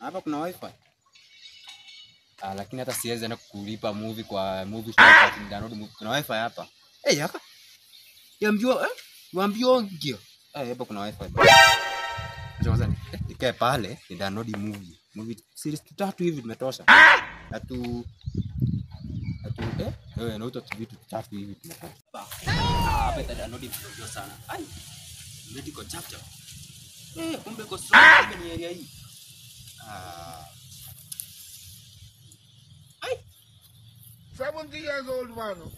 Hapa kuna wifi. Lakini hata siwezi enda kulipa movie kwa movie shop ni download movie. Kuna wifi hapa. Hapa. Yambio ngio. Hapa kuna wifi. Kwanza nikae pale ni download movie. Movie series 3 hivi tumetosha. Hatu na uto vitu 3 hivi tumetosha. Hapa ita download video sana. Ai. Medical chapter. Kumbe kwa strong kumbe ni area hii. 70 years old man.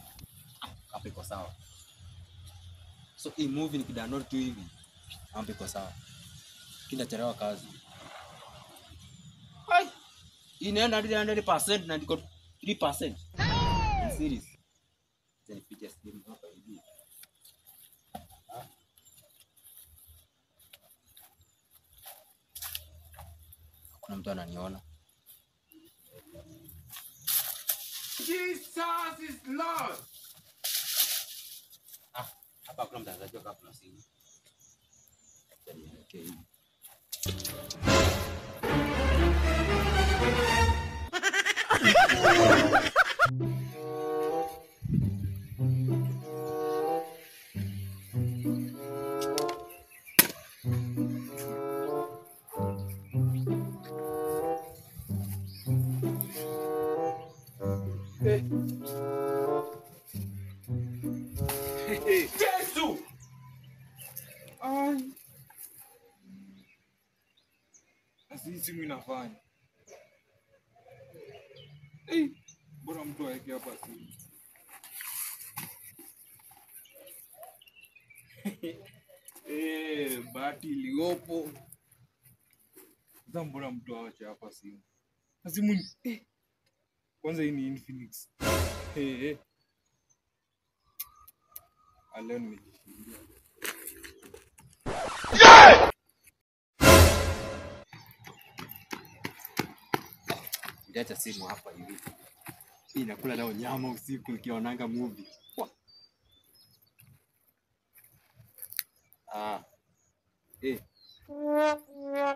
Hapa iko sawa. So hii movie nikidownload tu hivi. Hapa iko sawa. Kinachelewa kazi. Hai. Inaenda hadi 100% na ndiko 3%. In series. Then picha simu hapa hivi. Kuna mtu ananiona. Jesus is Lord. Hapa kuna mtangazaji hapa kuna simu. Okay. Jesus! Asi simu inafanya. Bora mtu aweke hapa simu. Bati iliopo. Mbona mtu awache hapa simu. Simu kwanza hii ni Infinix. Leo nimejishindia. Ndio simu hapa hivi. Hii nakula leo nyama usiku nikionanga movie.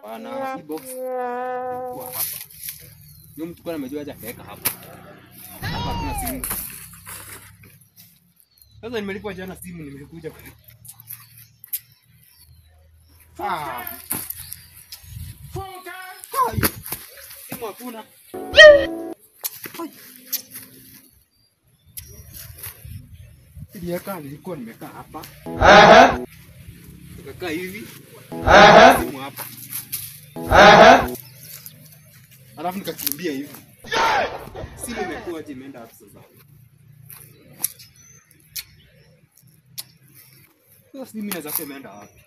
Bana hii box. Hapa. Yule mtu kwa amejua aje akaweka hapa. Hapa kuna simu. Sasa nimelipa jana simu nimekuja kwa. Funka! Simu hakuna. Nilikaa nilikuwa nimekaa hapa. Nikakaa hivi. Simu hapa. Alafu nikakimbia hivi. Simu imekuwa aje imeenda hapo sasa. Sasa simu inaweza sema imeenda wapi?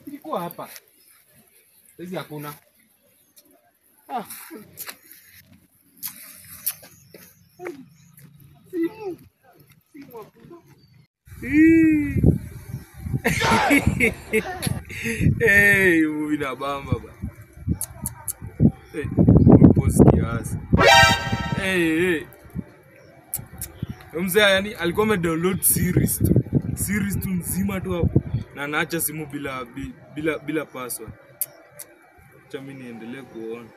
Ilikuwa hapa. Hizi hakuna. Simu hakuna. Movie na bamba ba. Pause kiasi. Mzee yani alikuwa amedownload series tu nzima tu hapo na naacha simu bila password. Acha mimi niendelee kuona.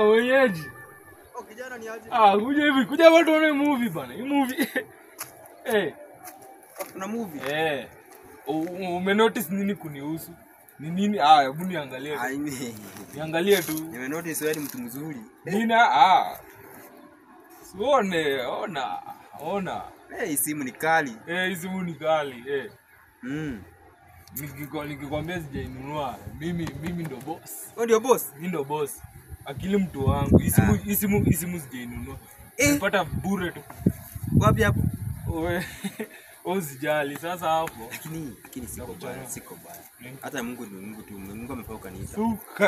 Wenyeji. Kijana ni aje? Kuja hivi, kuja watu waone movie bana. Hii movie. Kuna movie. Umenotice nini kunihusu? Ni nini? Hebu niangalie. Niangalie tu. Nimenotice wewe ni mtu mzuri. Nina sione, ona. Hii simu ni kali. Hii simu ni kali. Nikikwambia sijainunua, mimi ndo boss. Wewe ndio boss? Mimi ndo boss. Akili mtu wangu. Hii simu sijainunua. Nipata bure tu. Wapi hapo? Usijali sasa hapo. Lakini siko baya, siko baya. Hata Mungu ni Mungu tu. Mungu amepauka niita.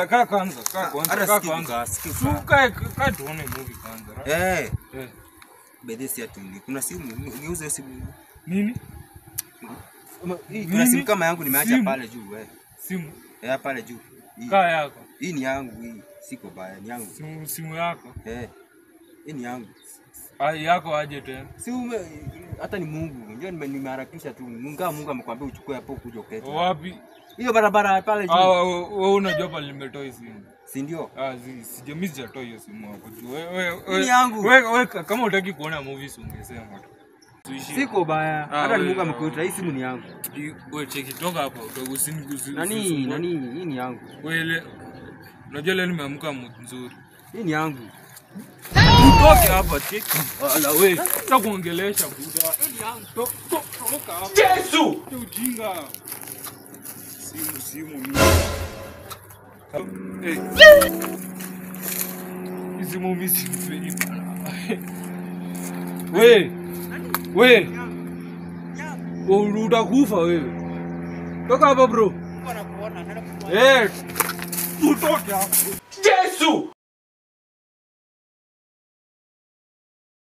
Kaa kwanza. Hata sikivu. Kaa tuone movie kwanza. Bedesi ati kuna simu, niuze simu. Nini? Kuna simu kama yangu nimeacha pale juu wewe. Simu? Pale juu. Kaa yako. Hii ni yangu hii. Siko baya, ni yangu. Simu yako? Hii ni yangu. Yako aje tena? Simu hata ni Mungu. Njoo nimeharakisha tu. Mungu amekwambia uchukue hapo kuja ukete. Wapi? Hiyo barabara pale juu. Wewe unajua pale nimetoa hii simu. Si ndio? Mimi sijatoa hiyo simu hapo juu. Ni yangu. Wewe kama unataka kuona movies ungesema tu. Siko baya. Hata ni Mungu amekuita hii simu ni yangu. Wewe cheki toka hapo usinigusi. Nani hii ni yangu. Wewe unajua leo nimeamka mzuri. Hii ni yangu. Utoke hapa cheki. Wala wewe tutakuongelesha buda. Hii ni yangu. Toka hapa. Yesu! Ujinga. Simu mimi. Hizi mumbi sifeli bana. Wewe. Utakufa wewe. Toka hapa bro. Utoke hapo. Yesu!